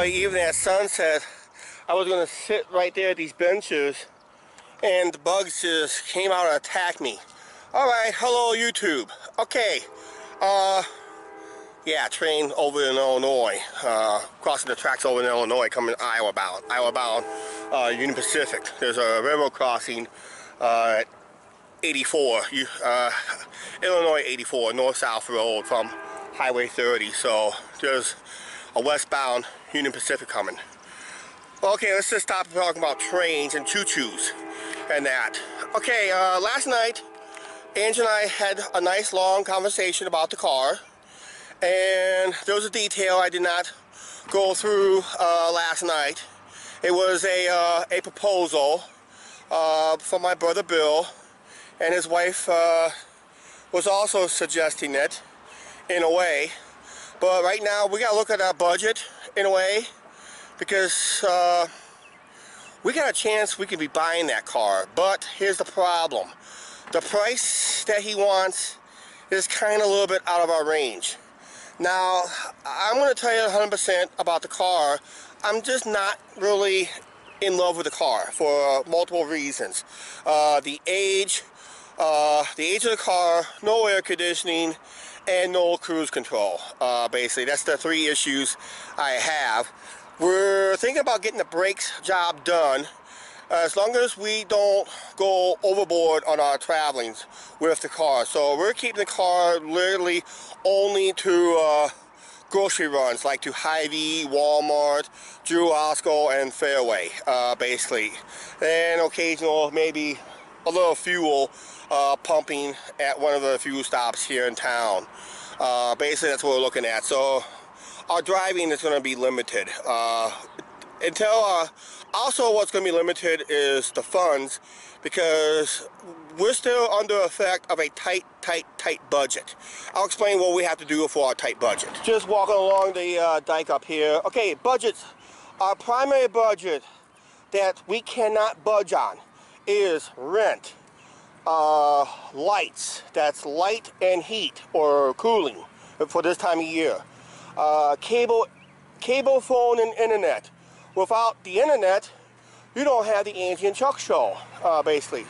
Illinois, even at sunset, I was going to sit right there at these benches, and the bugs just came out and attacked me. Alright, hello YouTube. Okay, yeah, train over in Illinois, crossing the tracks over in Illinois, coming Iowa bound, Union Pacific. There's a railroad crossing at 84, Illinois 84, north-south road from Highway 30. So there's a westbound Union Pacific coming. Okay, let's just stop talking about trains and choo-choos and that. Okay, last night, Ange and I had a nice long conversation about the car, and there was a detail I did not go through last night. It was a proposal from my brother Bill, and his wife was also suggesting it in a way. But right now we gotta look at our budget in a way, because we got a chance we could be buying that car. But here's the problem: the price that he wants is kind of a little bit out of our range. Now, I'm going to tell you 100% about the car. I'm just not really in love with the car for multiple reasons. The age of the car, no air conditioning, and no cruise control. Basically, that's the three issues I have. We're thinking about getting the brakes job done, as long as we don't go overboard on our travelings with the car. So we're keeping the car literally only to grocery runs, like to Hy-Vee, Walmart, Drew Osco, and Fairway, basically. And occasional, maybe a little fuel pumping at one of the fuel stops here in town. Basically, that's what we're looking at. So our driving is going to be limited. Also, what's going to be limited is the funds, because we're still under effect of a tight budget. I'll explain what we have to do for our tight budget. Just walking along the dike up here. Okay, budgets. Our primary budget that we cannot budge on is rent, lights, that's light and heat or cooling for this time of year, cable phone and internet. Without the internet, you don't have the Angie and Chuck show, basically.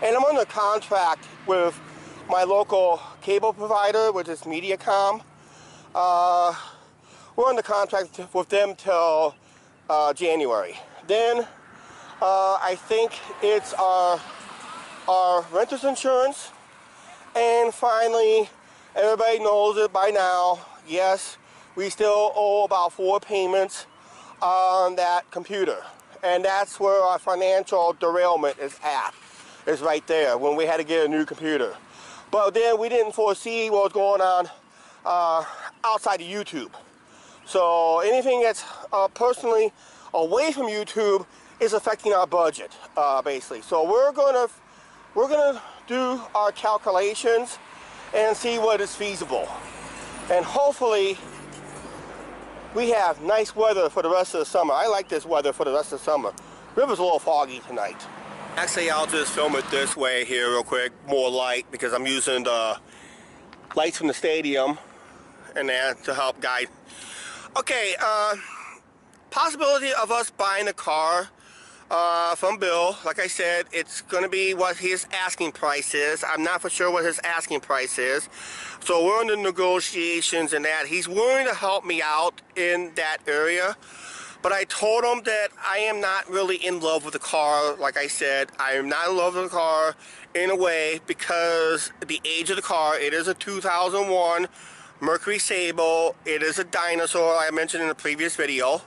And I'm under contract with my local cable provider, which is Mediacom. We're under contract with them till January. Then I think it's our renter's insurance. And finally, everybody knows it by now, yes, we still owe about 4 payments on that computer, and that's where our financial derailment is at, is right there, when we had to get a new computer. But then we didn't foresee what was going on outside of YouTube. So anything that's personally away from YouTube is affecting our budget, basically. So we're gonna do our calculations and see what is feasible, and hopefully we have nice weather for the rest of the summer. I like this weather for the rest of the summer. River's a little foggy tonight. Actually, I'll just film it this way here real quick, more light, because I'm using the lights from the stadium and that to help guide. Okay, possibility of us buying a car from Bill. Like I said, it's going to be what his asking price is. I'm not for sure what his asking price is. So we're in the negotiations and that. He's willing to help me out in that area. But I told him that I am not really in love with the car. Like I said, I am not in love with the car in a way, because the age of the car, it is a 2001 Mercury Sable. It is a dinosaur, I mentioned in the previous video.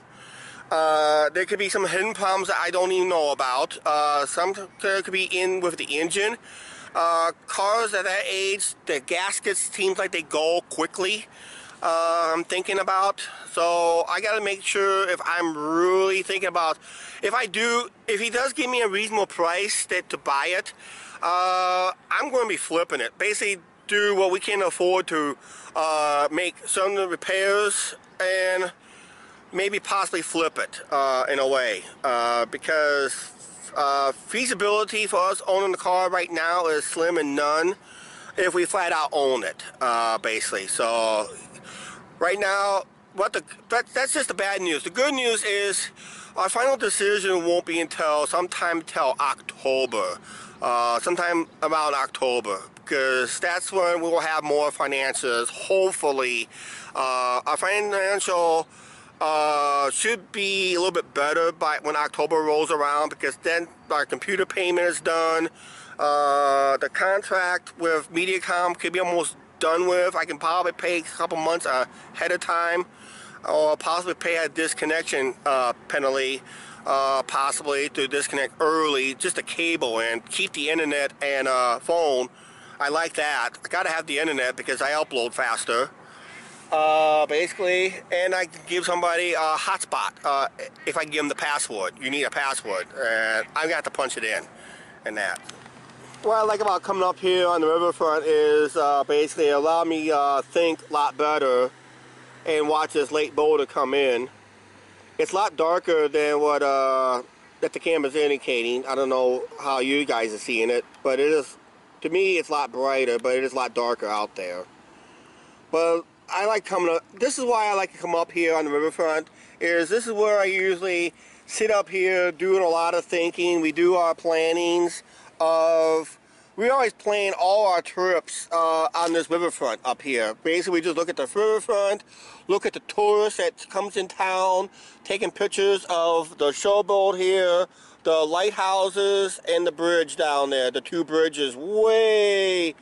There could be some hidden problems that I don't even know about. Some could be in with the engine. Cars at that age, the gaskets seems like they go quickly. I'm thinking about. So I got to make sure, if I'm really thinking about, if he does give me a reasonable price to buy it, I'm going to be flipping it. Basically, do what we can afford to make some repairs and maybe possibly flip it in a way, because feasibility for us owning the car right now is slim and none if we flat out own it, basically. So right now that's just the bad news. The good news is our final decision won't be until sometime till October, sometime around October, because that's when we will have more financials. Hopefully, our financial should be a little bit better by when October rolls around, because then our computer payment is done. The contract with Mediacom could be almost done with. I can probably pay a couple months ahead of time, or possibly pay a disconnection penalty, possibly to disconnect early, just a cable, and keep the internet and phone. I like that. I gotta have the internet because I upload faster. Basically, and I can give somebody a hotspot if I give them the password. You need a password, and I got to punch it in, and that. What I like about coming up here on the riverfront is basically allow me think a lot better and watch this lake boulder come in. It's a lot darker than what that the camera's indicating. I don't know how you guys are seeing it, but it is, to me, it's a lot brighter, but it is a lot darker out there. But I like coming up. This is why I like to come up here on the riverfront. This is where I usually sit up here doing a lot of thinking. We do our plannings of. We always plan all our trips on this riverfront up here. Basically, we just look at the riverfront, look at the tourist that comes in town, taking pictures of the showboat here, the lighthouses, and the bridge down there. The two bridges way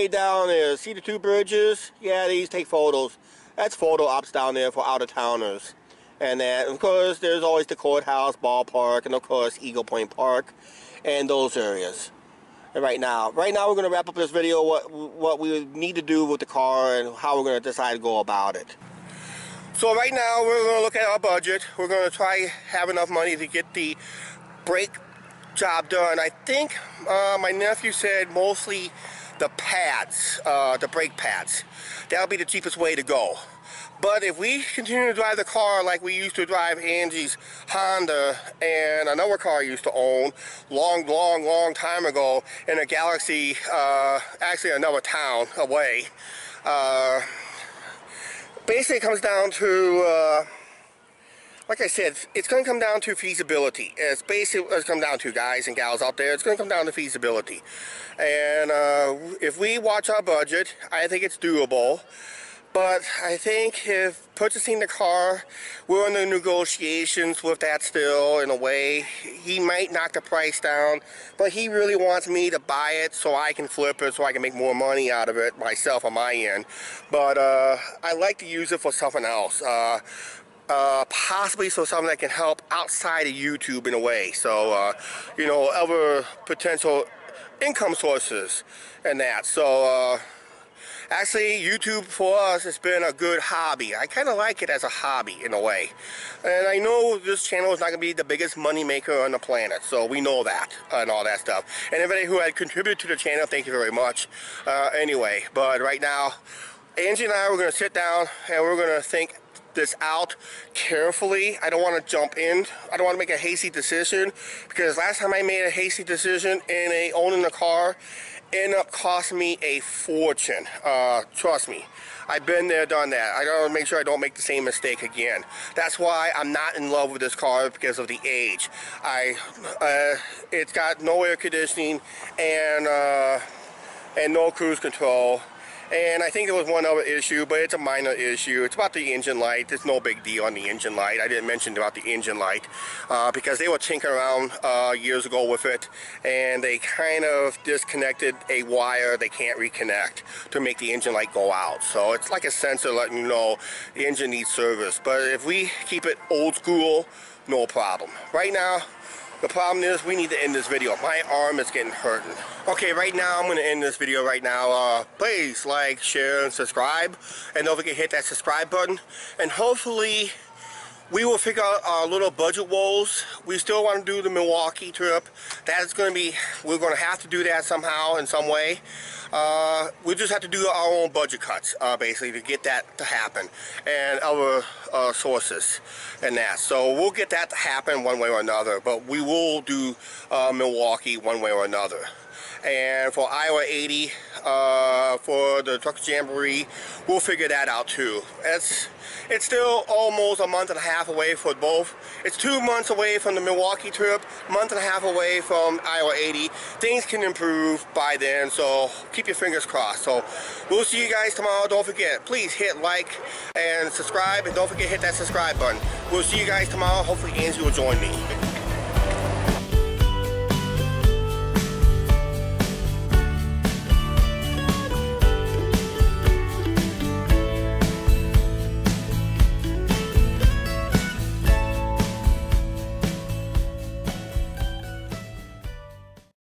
down there. See the two bridges? Yeah, these take photos. That's photo ops down there for out-of-towners. And then, of course, there's always the courthouse, ballpark, and of course, Eagle Point Park, and those areas. And right now we're going to wrap up this video, what we need to do with the car and how we're going to decide to go about it. So right now we're going to look at our budget. We're going to try have enough money to get the brake job done. I think my nephew said mostly the pads, the brake pads. That'll be the cheapest way to go. But if we continue to drive the car like we used to drive Angie's Honda and another car I used to own long time ago in a Galaxy, actually another town away, basically it comes down to, like I said, it's going to come down to feasibility. It's basically what it's come down to, guys and gals out there. It's going to come down to feasibility. And if we watch our budget, I think it's doable. But I think if purchasing the car, we're in the negotiations with that still in a way. He might knock the price down, but he really wants me to buy it so I can flip it, so I can make more money out of it myself on my end. But I like to use it for something else. Possibly so something that can help outside of YouTube in a way. So, you know, other potential income sources and that. So, actually, YouTube for us has been a good hobby. I kind of like it as a hobby in a way. And I know this channel is not going to be the biggest money maker on the planet, so we know that and all that stuff. And everybody who had contributed to the channel, thank you very much. Anyway, but right now, Angie and I are going to sit down and we're going to think this out carefully. I don't want to jump in. I don't want to make a hasty decision, because last time I made a hasty decision in owning a car, ended up costing me a fortune. Trust me, I've been there, done that. I gotta make sure I don't make the same mistake again. That's why I'm not in love with this car, because of the age. It's got no air conditioning and no cruise control. And I think there was one other issue, but it's a minor issue. It's about the engine light. There's no big deal on the engine light. I didn't mention about the engine light because they were tinkering around years ago with it, and they kind of disconnected a wire they can't reconnect to make the engine light go out. So it's like a sensor letting you know the engine needs service. But if we keep it old school, no problem. Right now, the problem is we need to end this video. My arm is getting hurting. Okay, right now I'm going to end this video right now. Please like, share, and subscribe. And don't forget to hit that subscribe button. And hopefully we will figure out our little budget woes. We still want to do the Milwaukee trip. That's going to be, we're going to have to do that somehow in some way. We just have to do our own budget cuts, basically, to get that to happen, and other sources and that. So we'll get that to happen one way or another, but we will do Milwaukee one way or another. And for Iowa 80, for the Truck Jamboree, we'll figure that out too. It's still almost a month and a half away for both. It's 2 months away from the Milwaukee trip, month and a half away from Iowa 80. Things can improve by then, so keep your fingers crossed. So we'll see you guys tomorrow. Don't forget, please hit like and subscribe, and don't forget hit that subscribe button. We'll see you guys tomorrow. Hopefully Angie will join me.